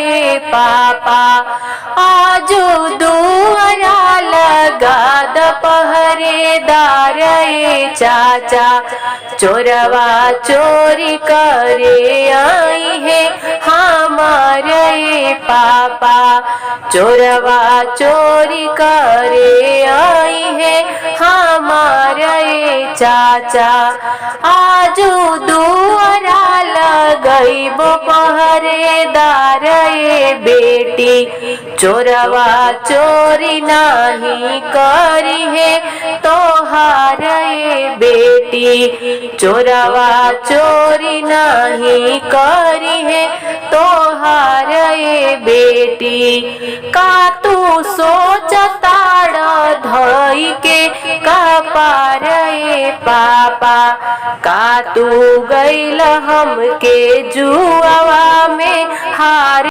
रे पापा। आजू दुआरा लगा द पहरेदार रे चाचा, चोरवा चोरी करे आई है हमारे पापा। चोरवा चोरी करे आई है हमारे चाचा। आजू दुआरा लगइबो पहरेदार रे बेटी, चोरवा चोरी नहीं करी है तोहार रे बेटी। चोरवा चोरी नहीं करी है तोहार रे बेटी। का तू सोचताड़ धई के कपार रे पापा, का तू गइल हमके जुआवा में हार